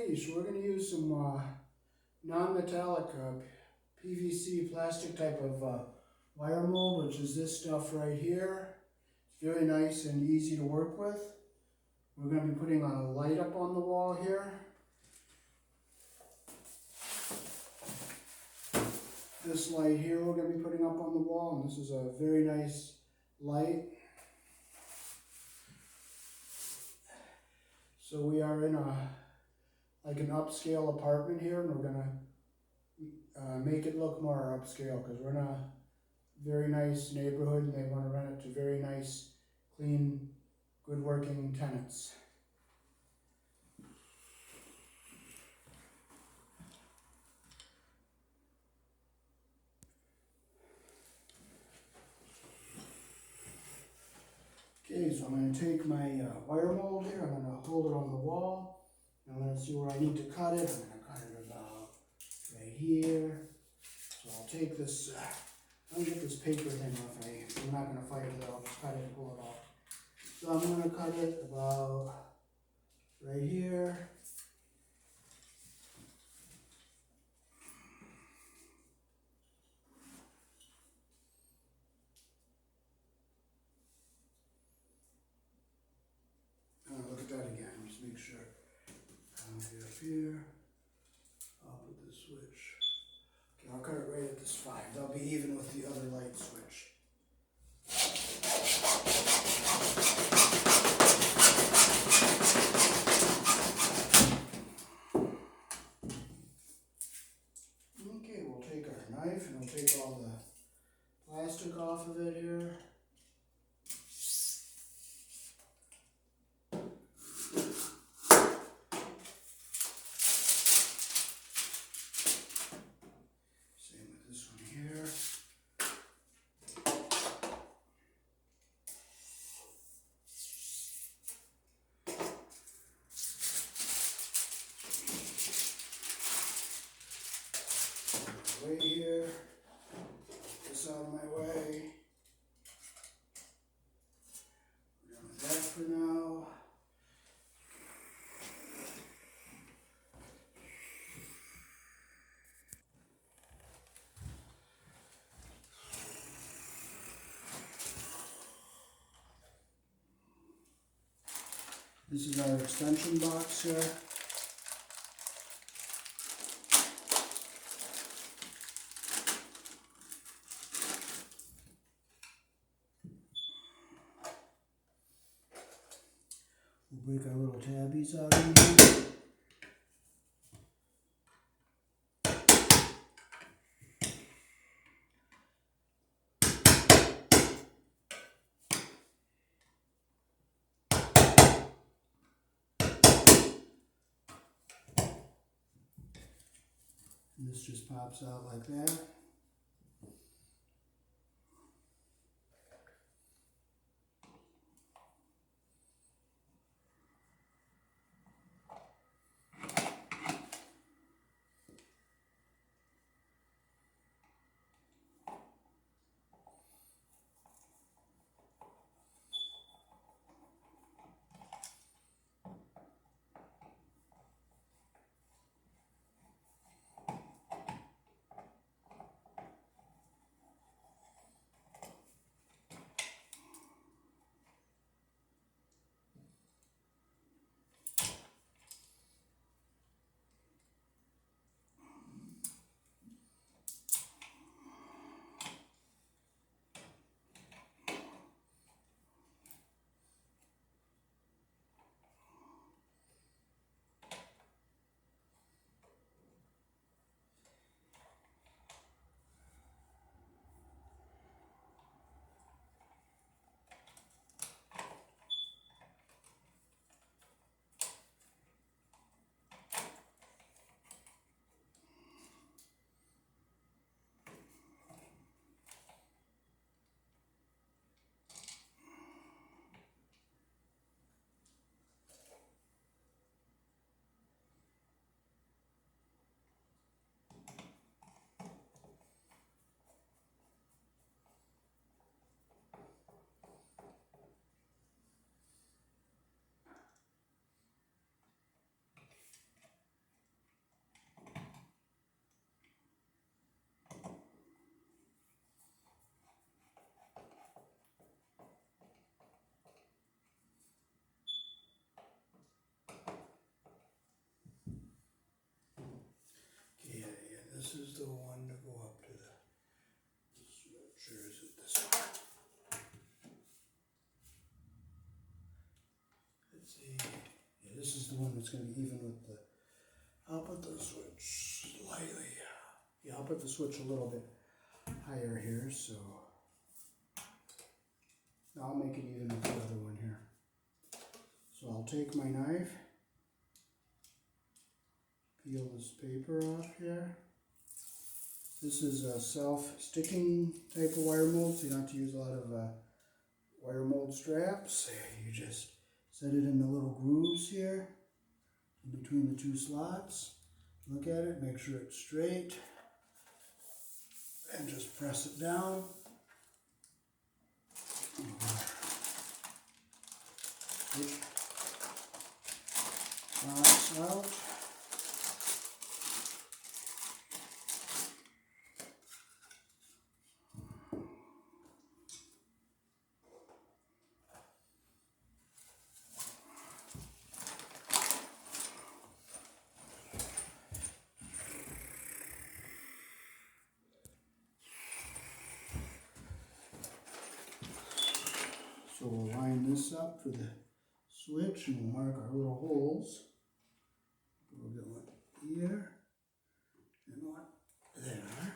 lady, so we're going to use some non-metallic PVC plastic type of wire mold, which is this stuff right here. It's very nice and easy to work with. We're going to be putting a light up on the wall here. This light here we're going to be putting up on the wall, and this is a very nice light. So we are in like an upscale apartment here, and we're going to make it look more upscale because we're in a very nice neighborhood and they want to rent it to very nice, clean, good working tenants. Okay, so I'm going to take my wire mold here, I'm going to hold it on the wall, I'm going to see where I need to cut it. I'm going to cut it about right here. So I'll take this, I'll get this paper thing off. I'm not going to fight with it, I'll just cut it and pull it off. So I'm going to cut it about right here. Look at that again, just make sure. Get up here. I'll put the switch. Okay, I'll cut it right at this 5. That'll be even with the other light switch. Okay, we'll take our knife and we'll take all the plastic off of it here. Right here, get this out of my way. We're done with that for now. This is our extension box here. We'll break our little tabbies out in here. And this just pops out like that. let's see. Yeah, this is the one that's going to be even with the, I'll put the switch slightly, yeah, I'll put the switch a little bit higher here, so I'll make it even with the other one here. So I'll take my knife, peel this paper off here. This is a self-sticking type of wire mold, so you don't have to use a lot of wire mold straps. You just set it in the little grooves here, in between the two slots. Look at it, make sure it's straight, and just press it down. Slots out. So we'll line this up for the switch and we'll mark our little holes. We'll get one here and one there.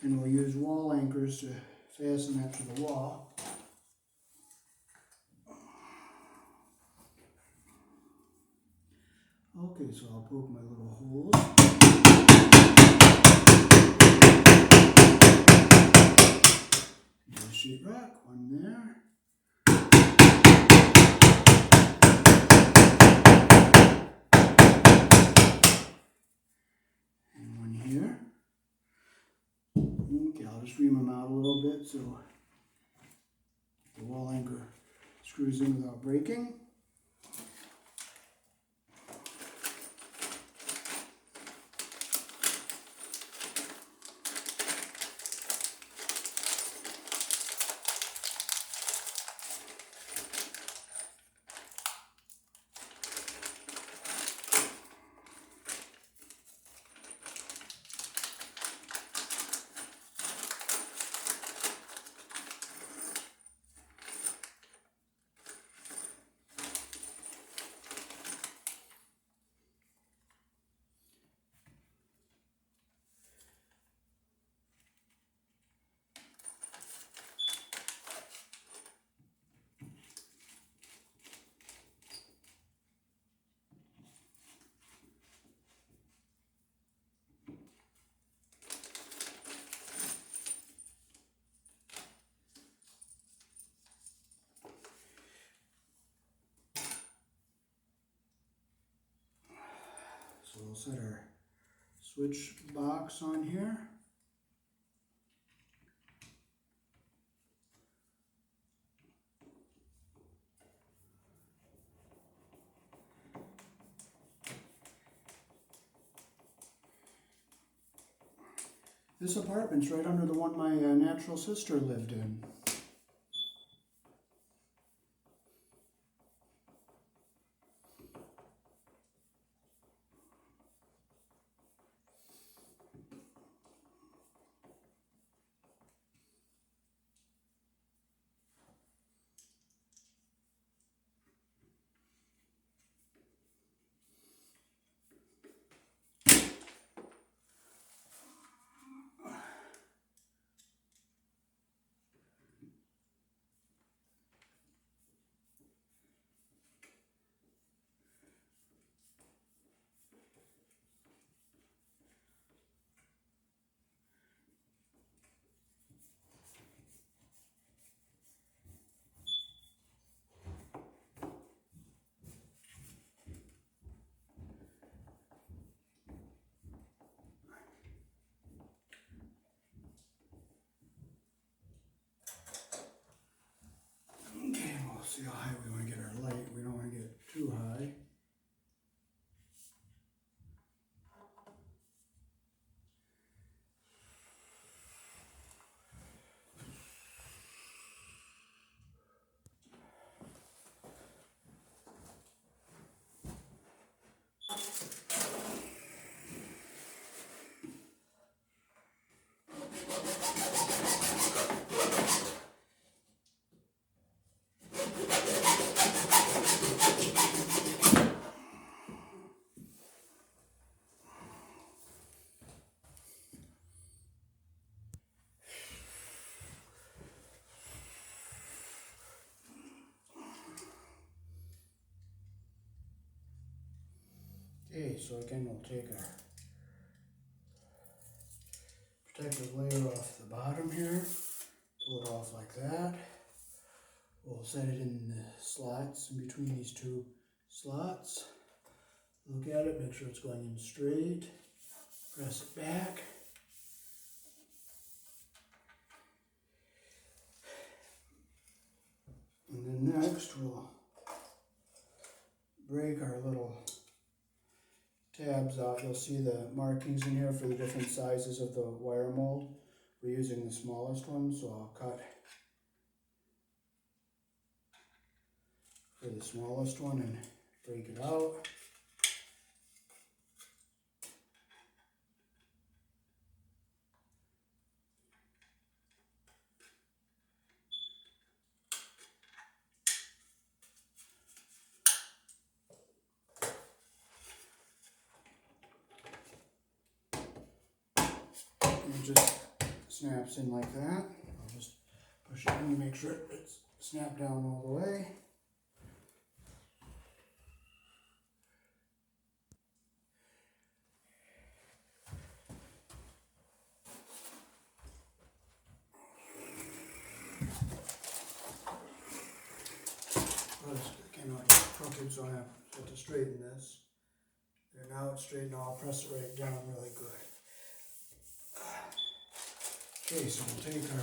And we'll use wall anchors to fasten that to the wall. Okay, so I'll poke my little holes. Sheetrock, one there. And one here. Okay, I'll just ream them out a little bit so the wall anchor screws in without breaking. So we'll set our switch box on here. This apartment's right under the one my natural sister lived in. Okay, we'll see how high we want to get our light. We don't want to get it too high. so again we'll take our protective layer off the bottom here, pull it off like that. We'll set it in the slots in between these two slots. Look at it, make sure it's going in straight. Press it back. And then next we'll break our little tabs off. You'll see the markings in here for the different sizes of the wire mold. We're using the smallest one, so I'll cut for the smallest one and break it out. And it just snaps in like that. I'll just push it in to make sure it's snapped down all the way. Cannot get crooked, so I have to straighten this. And now it's straight, now I'll press it right down really good. Okay, so we'll take our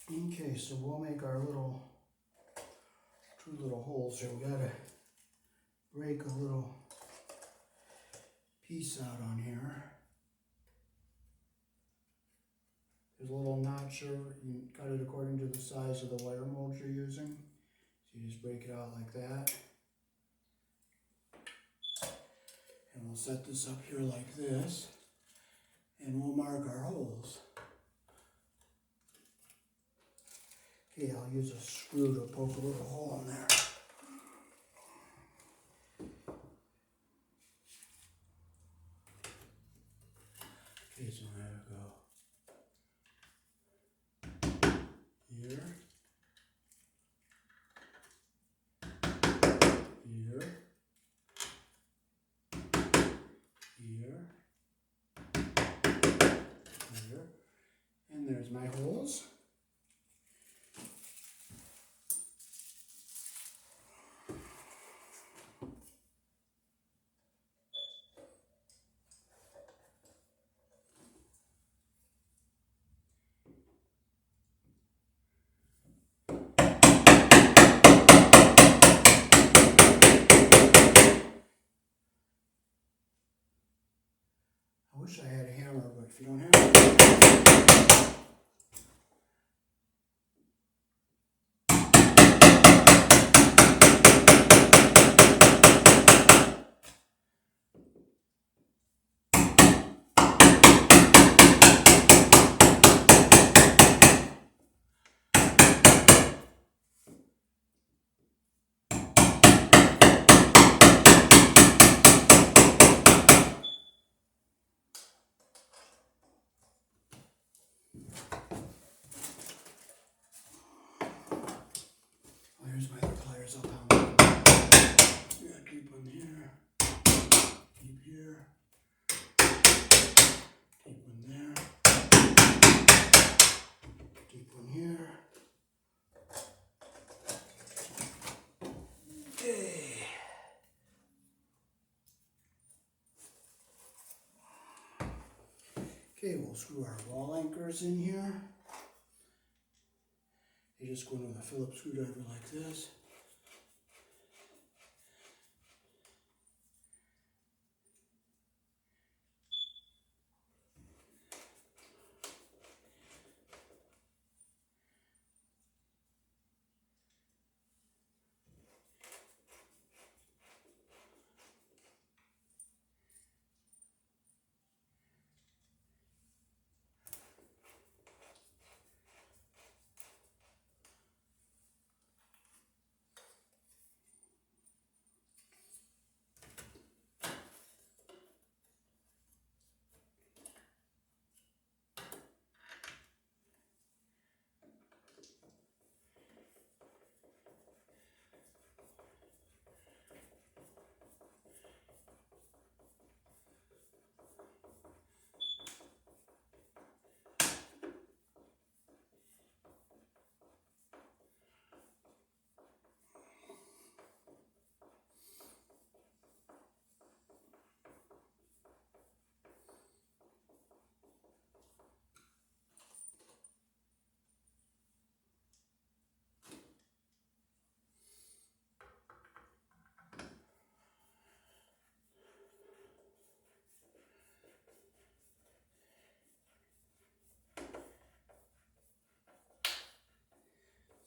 okay, so we'll make our two little holes here. We gotta break a little piece out on here. There's a little notch here. You cut it according to the size of the wire mold you're using. So you just break it out like that. And we'll set this up here like this. And we'll mark our holes. Okay, I'll use a screw to poke a little hole in there. Okay, so I have to go here, here, here, here, and there's my holes. I wish I had a hammer, but if you don't have it. There's my other pliers up on one. Yeah, keep one here. Keep here. Keep one there. Keep one here. Okay. Okay, we'll screw our wall anchors in here. You just go in with a Phillips screwdriver like this.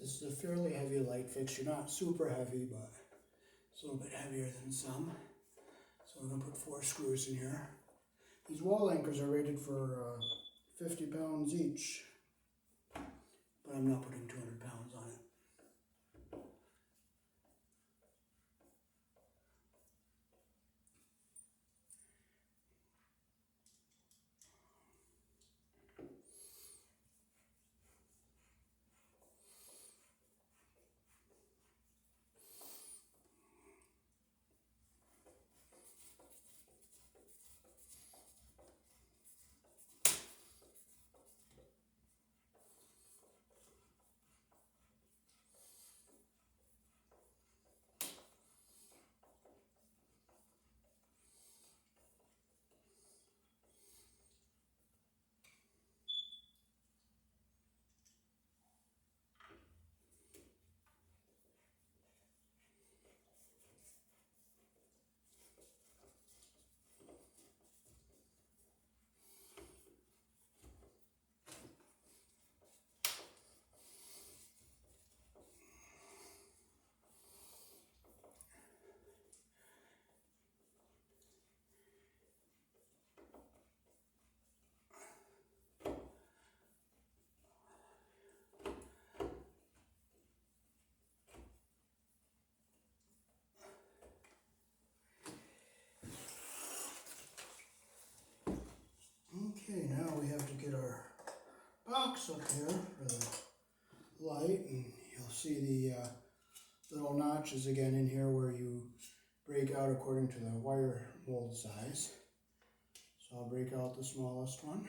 This is a fairly heavy light fixture, not super heavy, but it's a little bit heavier than some. So I'm going to put 4 screws in here. These wall anchors are rated for 50 pounds each, but I'm not putting 200 pounds on it. Okay, now we have to get our box up here for the light, and you'll see the little notches again in here where you break out according to the wire mold size. So I'll break out the smallest one.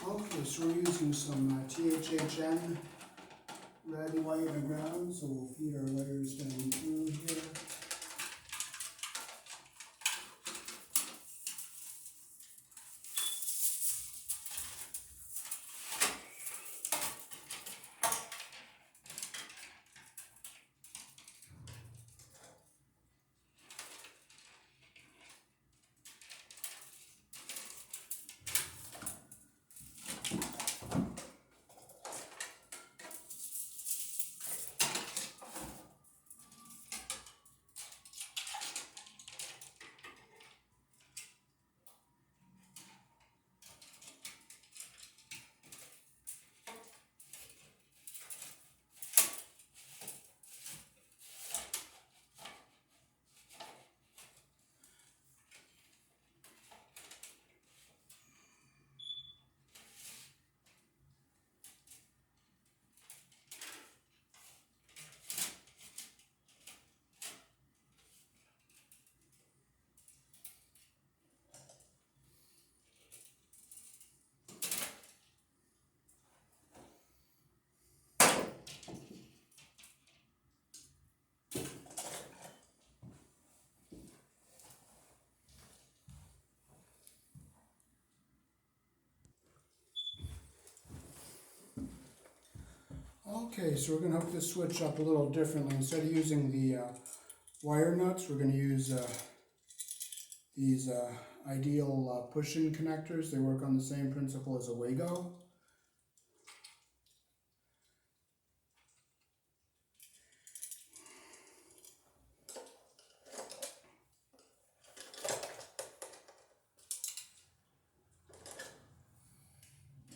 Okay, so we're using some THHN red, white, and brown, so we'll feed our letters down through here. Okay, so we're going to hook this switch up a little differently. Instead of using the wire nuts, we're going to use these ideal push-in connectors. They work on the same principle as a Wago.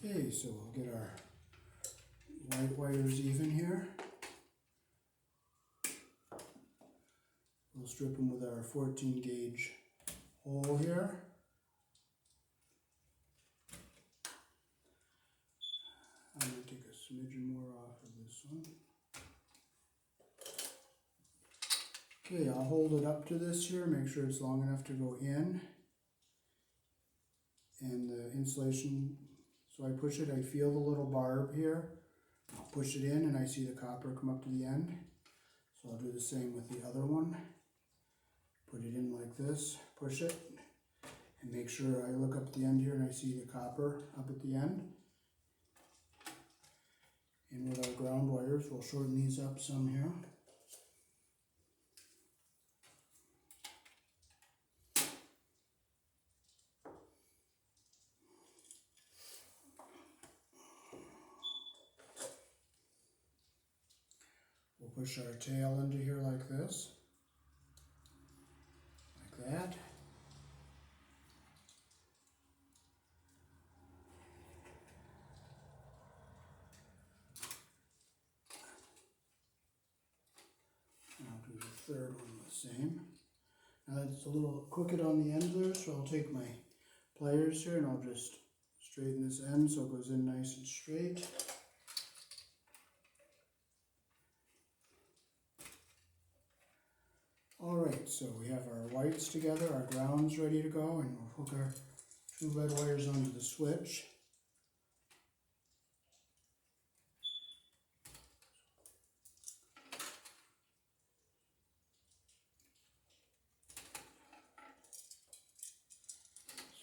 Okay, so we'll get our white wires even here. We'll strip them with our 14 gauge hole here. I'm going to take a smidgen more off of this one. Okay, I'll hold it up to this here, make sure it's long enough to go in. And the insulation, so I push it, I feel the little barb here. I'll push it in and I see the copper come up to the end. So I'll do the same with the other one. Put it in like this, push it, and make sure I look up at the end here and I see the copper up at the end. And with our ground wires, we'll shorten these up some here. We'll push our tail into here like this, like that. And I'll do the third one the same. Now it's a little crooked on the end there, so I'll take my pliers here and I'll just straighten this end so it goes in nice and straight. Alright, so we have our whites together, our grounds ready to go, and we'll hook our two red wires onto the switch.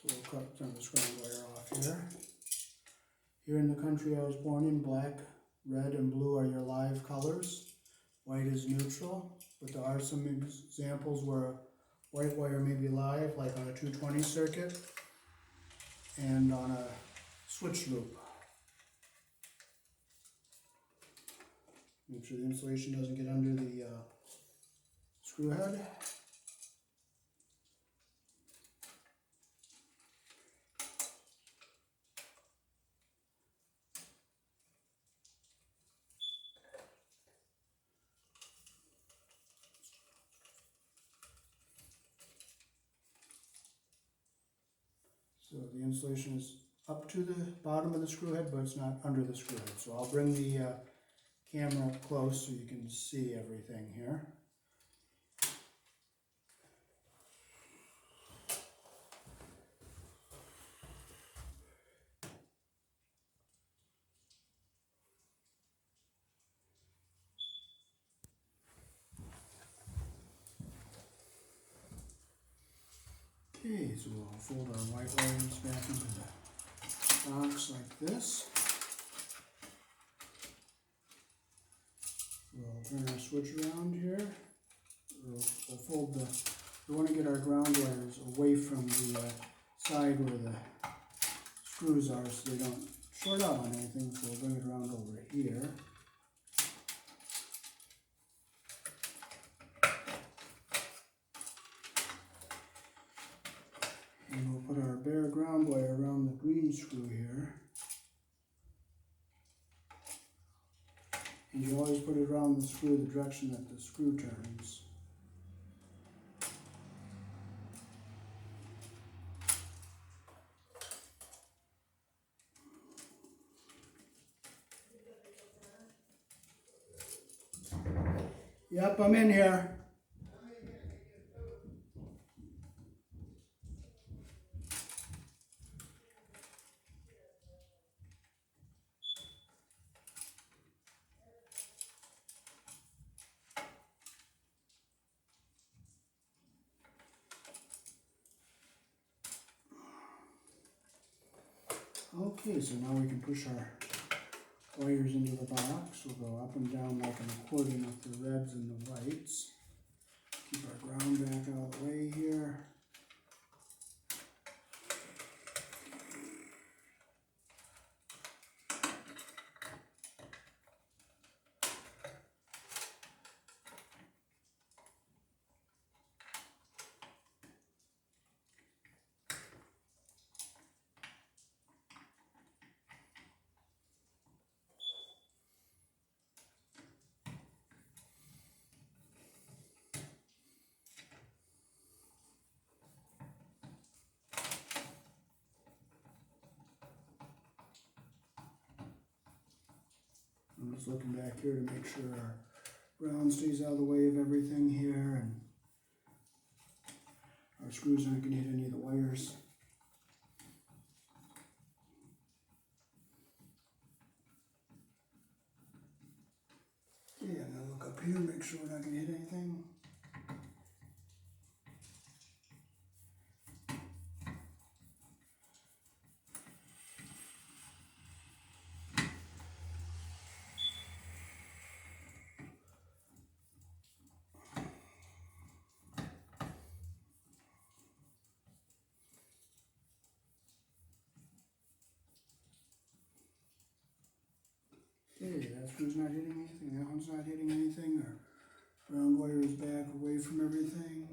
So we'll cut some of this ground wire off here. Here in the country I was born in, black, red, and blue are your live colors. White is neutral, but there are some examples where a white wire may be live, like on a 220 circuit and on a switch loop. Make sure the insulation doesn't get under the screw head. So the insulation is up to the bottom of the screw head, but it's not under the screw head. So I'll bring the camera up close so you can see everything here. Okay, so we'll fold our white wires back into the box like this. We'll turn our switch around here. We'll fold we want to get our ground wires away from the side where the screws are so they don't short out on anything, so we'll bring it around over here. And we'll put our bare ground wire around the green screw here. And you always put it around the screw the direction that the screw turns. Yep, I'm in here. Okay, so now we can push our wires into the box. We'll go up and down like an accordion with the reds and the whites. Keep our ground back out of the way here. I'm just looking back here to make sure our ground stays out of the way of everything here, and our screws aren't going to hit any of the wires. Okay, I'm going to look up here, make sure we're not going to hit anything. Okay, that screw's not hitting anything, that one's not hitting anything. Our ground wire is back away from everything.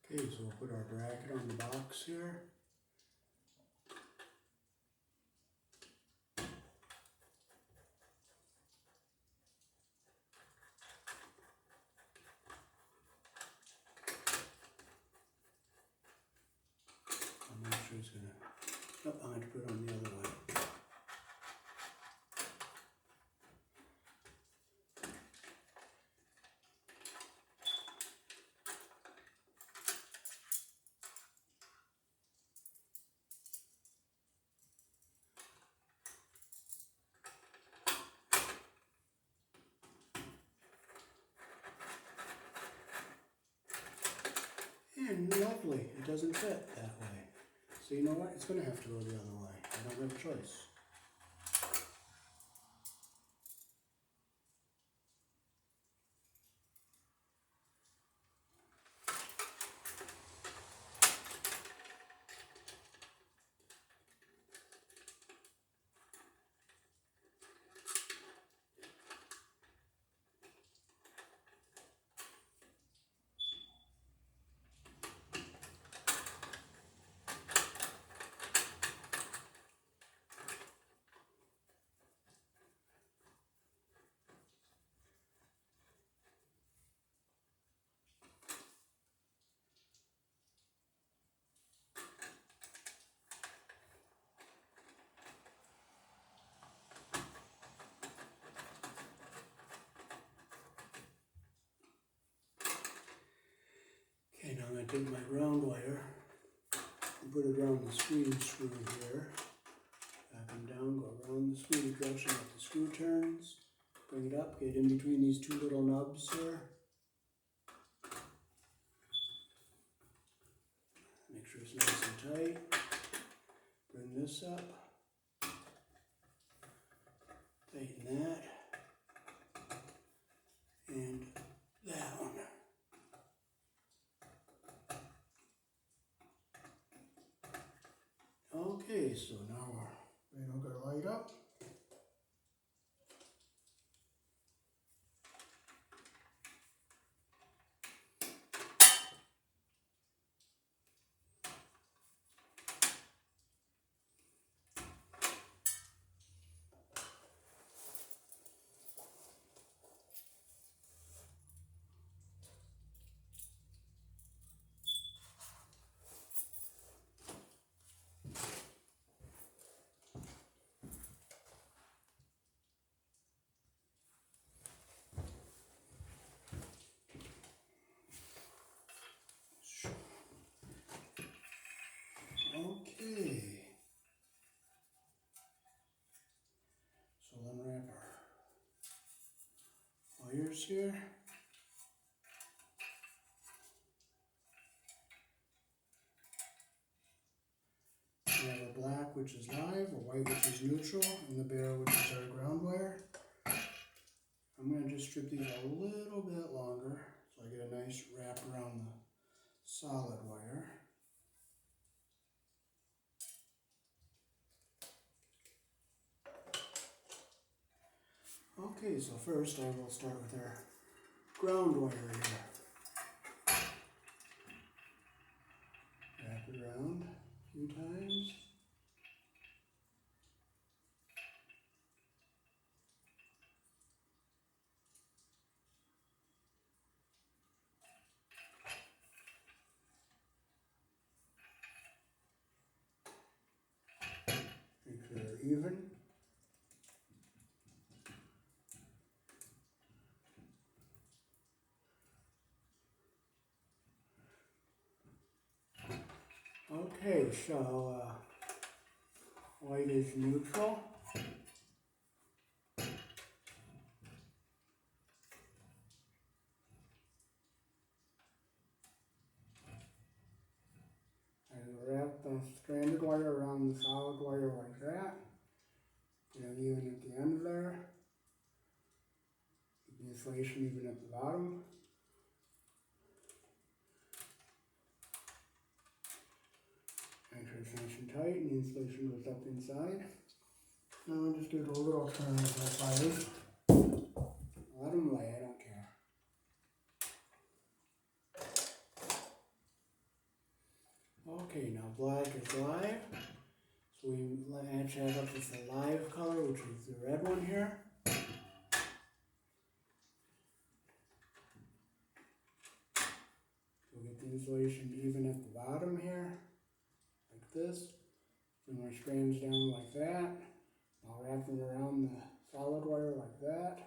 Okay, so we'll put our bracket on the box here. I'm not sure it's gonna, oh, I'm going to put it on the other one. And lovely, it doesn't fit that way. So you know what, it's going to have to go the other way. I don't have a choice. Okay, now I'm going to take my ground wire and put it around the squeeze screw here. Back and down, go around the screw direction that the screw turns. Bring it up, get in between these two little nubs here. Make sure it's nice and tight. Bring this up. Tighten that. And that one. Okay, so now we're ready to hook our light up. colors here. We have a black, which is live, a white, which is neutral, and the bare, which is our ground wire. I'm going to just strip these a little bit longer so I get a nice wrap around the solid wire. Okay, so first I will start with our ground wire here. Wrap it around a few times. Make sure they're even. Okay, so white is neutral. I wrap the stranded wire around the solid wire like that. Get it even at the end there. Keep the insulation even at the bottom. Make sure it's nice and tight and the insulation goes up inside. Now I'll just give it a little turn with my fires. Let them lay, I don't care. Okay, now black is live. So we match that up with the live color, which is the red one here. We'll get the insulation even at the bottom here, like this. Bring our strands down like that. I'll wrap them around the solid wire like that.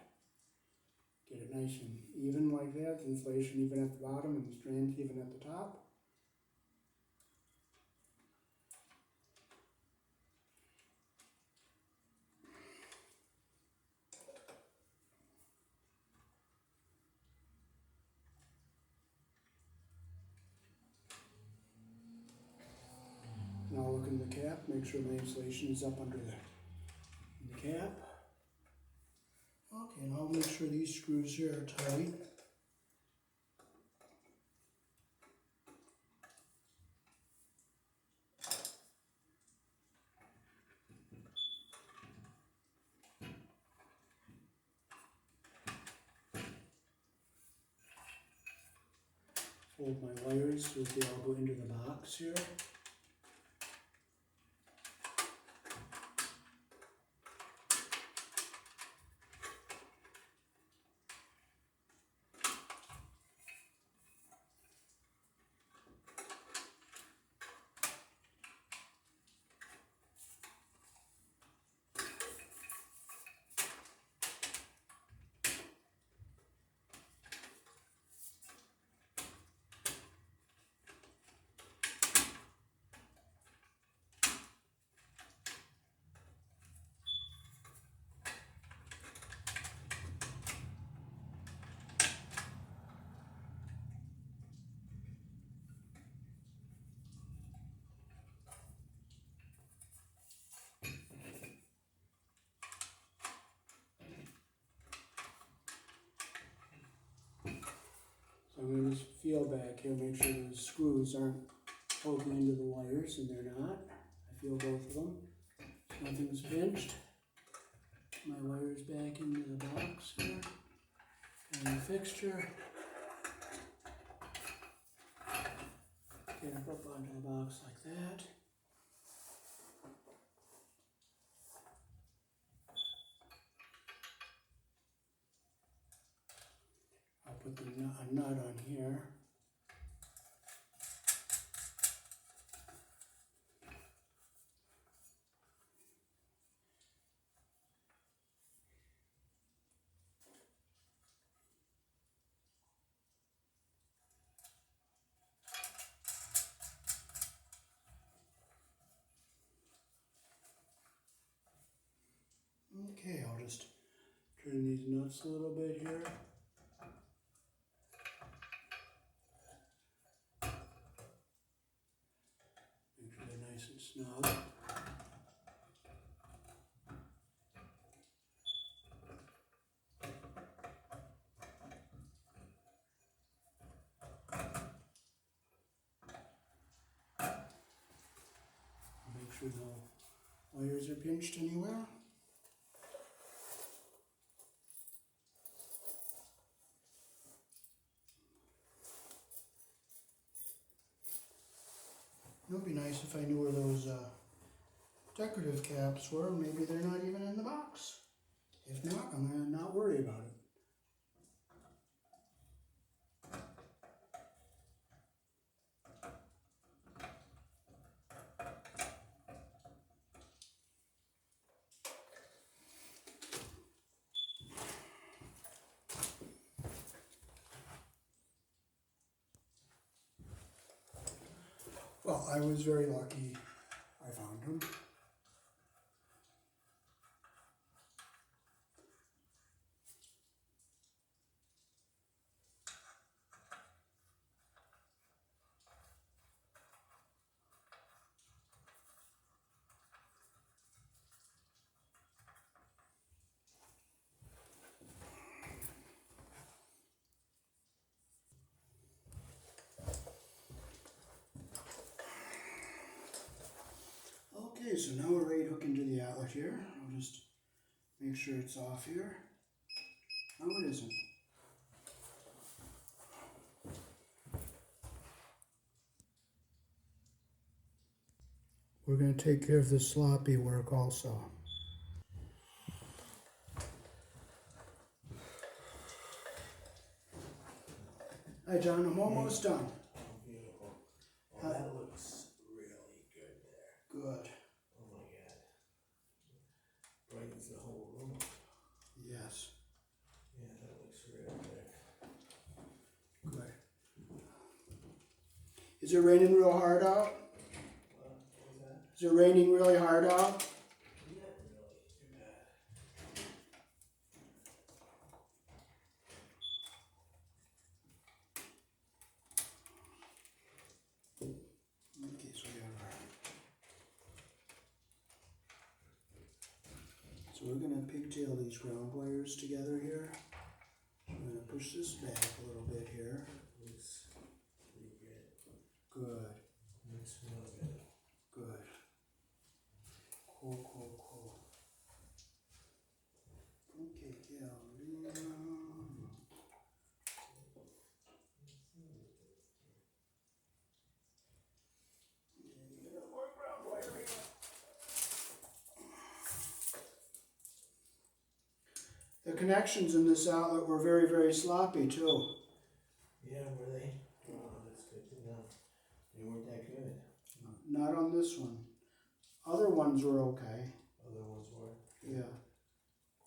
Get it nice and even like that. The insulation even at the bottom and the strands even at the top. Now look in the cap, make sure my insulation is up under the cap. Okay, now make sure these screws here are tight. Hold my wires so they all go into the box here. So I'm going to just feel back here, make sure the screws aren't poking into the wires, and they're not. I feel both of them. Nothing's pinched. My wires back into the box here. And the fixture. Get it up onto the box like that. I'll put a nut on here. Okay, I'll just turn these nuts a little bit here. snug. Make sure no wires are pinched anywhere. It would be nice if I knew where those decorative caps were. Maybe they're not even in the box. If not, I'm going to not worry about it. Well, I was very lucky I found them. Okay, so now we're ready to hook into the outlet here. I'll just make sure it's off here. No, it isn't. We're going to take care of the sloppy work also. Hi John, I'm almost done. Oh, beautiful. Well, that looks really good there. Good. Oh my God. Brightens the whole room. Yes. Yeah, that looks really good. Good. Is it raining real hard out? What was that? Is it raining really hard out? Not really too bad. Okay, so we're going to pigtail these ground wires together here. I'm going to push this back a little bit here. Looks pretty good. Good. Looks real good. Good. Cool, cool, cool. Okay, yeah. The connections in this outlet were very, very sloppy too. Yeah, were they? Oh, that's good to know. They weren't that good. Not on this one. Other ones were okay. Other ones were? Yeah.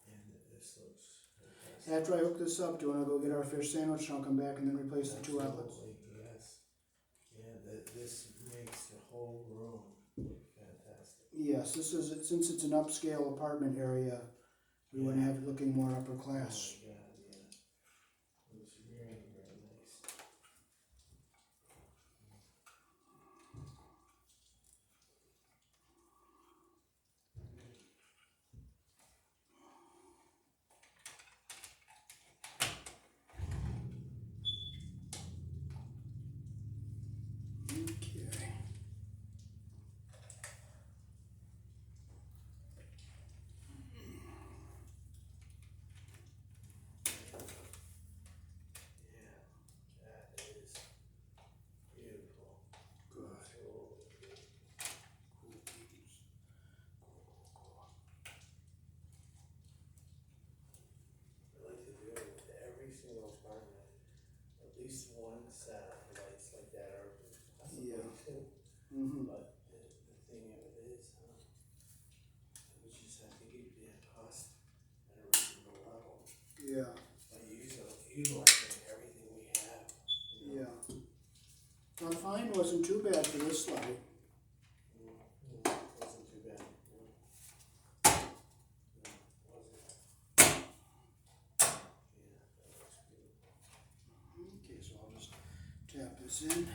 And this looks fantastic. After I hook this up, do you want to go get our fish sandwich and I'll come back and then replace the two outlets? Absolutely, yes. Yeah, this makes the whole room look fantastic. Yes, this is, since it's an upscale apartment area, we want to have it looking more upper class. Oh my God, yeah. Looks very, very nice. Okay. Yeah, that is beautiful. Good. Absolutely beautiful. Cool beans. Cool. I like to do it with every single apartment. At least one set of lights like that, or possibly Yeah. two. Mm-hmm. But the thing of it is, we just have to keep the cost at a reasonable level. Yeah. By utilizing everything we have. You know? Yeah. Well, the fine wasn't too bad for this light. Wasn't too bad. No, wasn't. Yeah, that looks beautiful. Okay, so I'll just tap this in.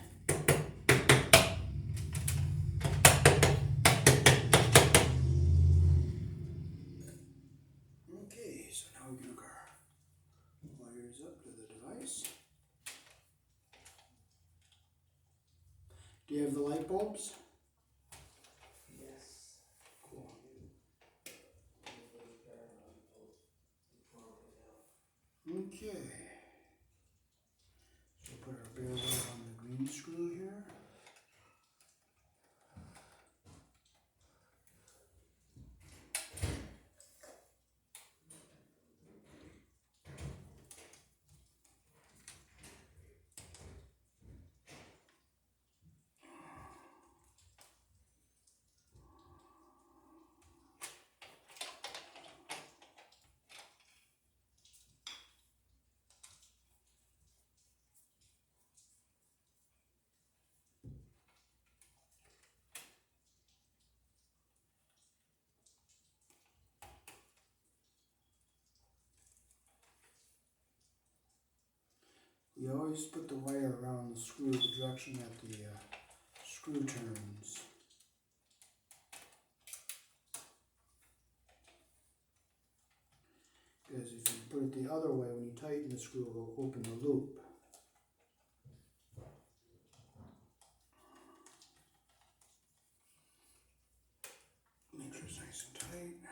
Do you have the light bulbs? Yes. Cool. Okay. So put our bare wire on the green screw here. We always put the wire around the screw the direction that the screw turns. Because if you put it the other way, when you tighten the screw, it will open the loop. Make sure it's nice and tight.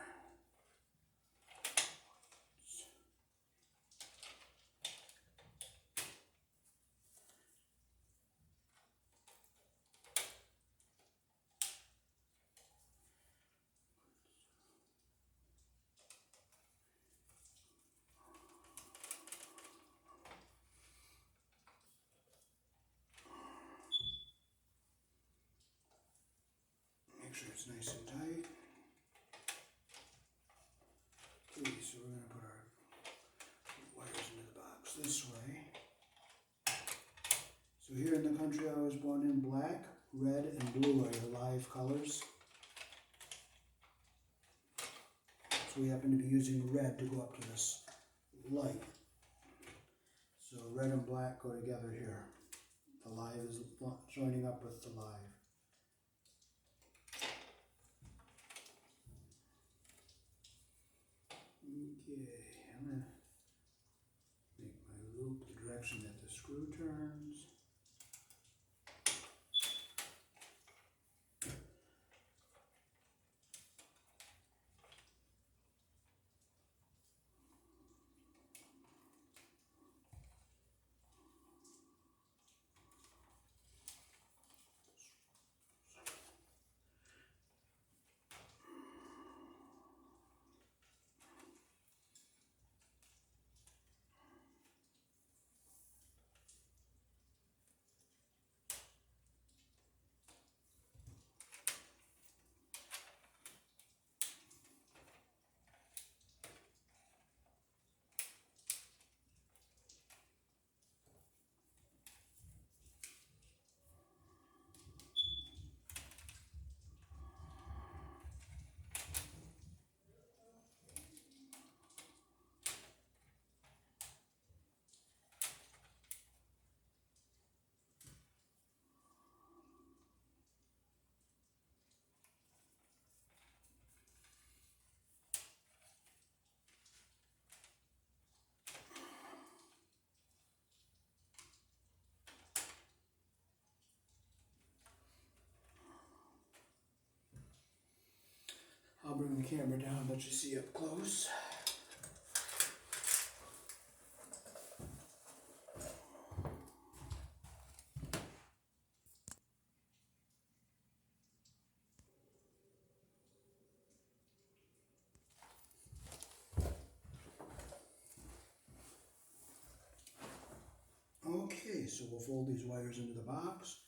Make sure it's nice and tight. Okay, so we're going to put our wires into the box this way. So here in the country I was born in, black, red, and blue are your live colors. So we happen to be using red to go up to this light. So red and black go together here. The live is joining up with the live. Okay, I'm going to make my loop the direction that the screw turns. I'll bring the camera down, let you see up close. Okay, so we'll fold these wires into the box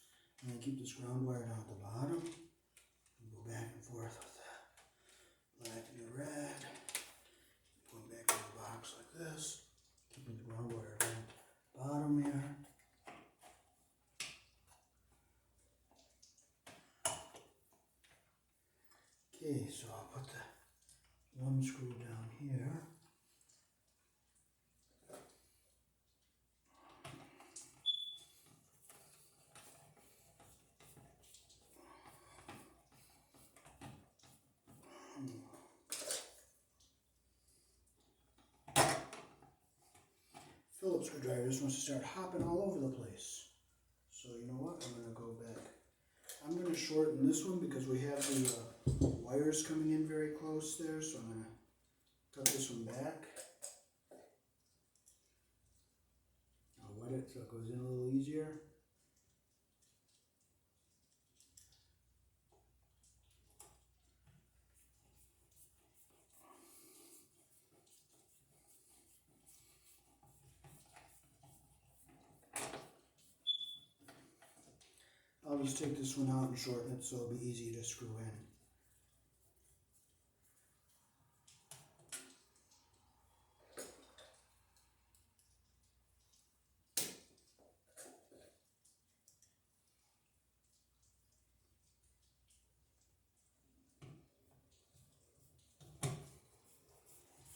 and then keep this ground wire down at the bottom. And go back and forth with the black and the red. Going back into the box like this. Keeping the ground wire down at the bottom here. Okay, so I'll put the one screw down here. Phillips screwdriver just wants to start hopping all over the place. So you know what? I'm going to go back I'm gonna shorten this one because we have the wires coming in very close there, so I'm gonna cut this one back. I'll wet it so it goes in a little easier. I'll just take this one out and shorten it so it'll be easy to screw in.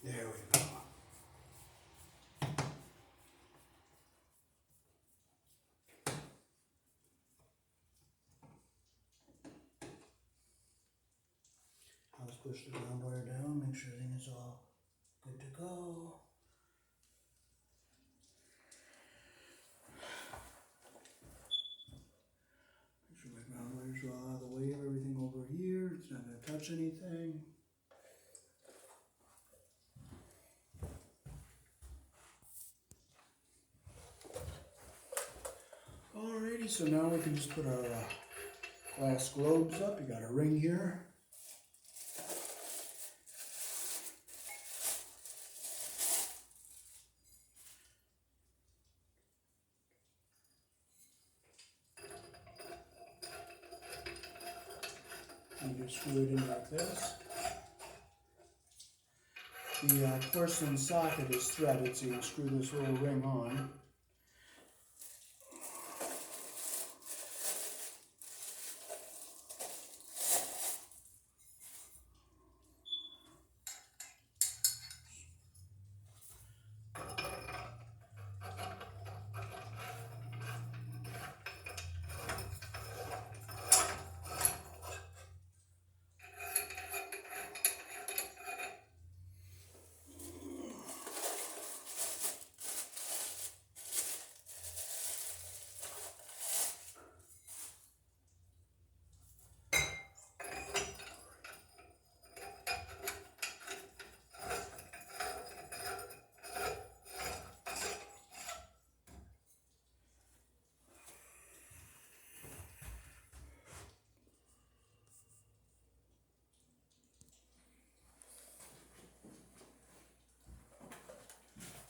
There we go. I'll just push the ground wire down, make sure everything is all good to go. Make sure my ground wires are all out of the way of everything over here. It's not going to touch anything. Alrighty, so now we can just put our glass globes up. You got a ring here. You just screw it in like this. The porcelain socket is threaded, so you screw this little ring on.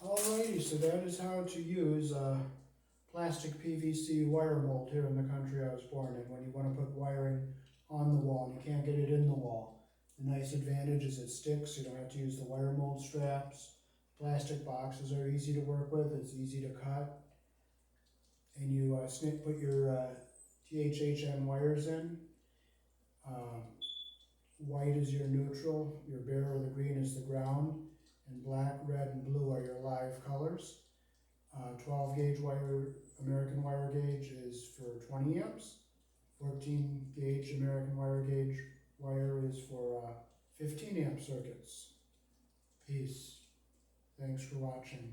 Alrighty, so that is how to use a plastic PVC wire mold here in the country I was born in when you want to put wiring on the wall and you can't get it in the wall. The nice advantage is it sticks, you don't have to use the wire mold straps. Plastic boxes are easy to work with, it's easy to cut. And you put your THHN wires in. White is your neutral, your bare or the green is the ground, and black, red, and blue are your live colors. 12 gauge wire, American wire gauge is for 20 amps. 14 gauge American wire gauge wire is for 15 amp circuits. Peace. Thanks for watching.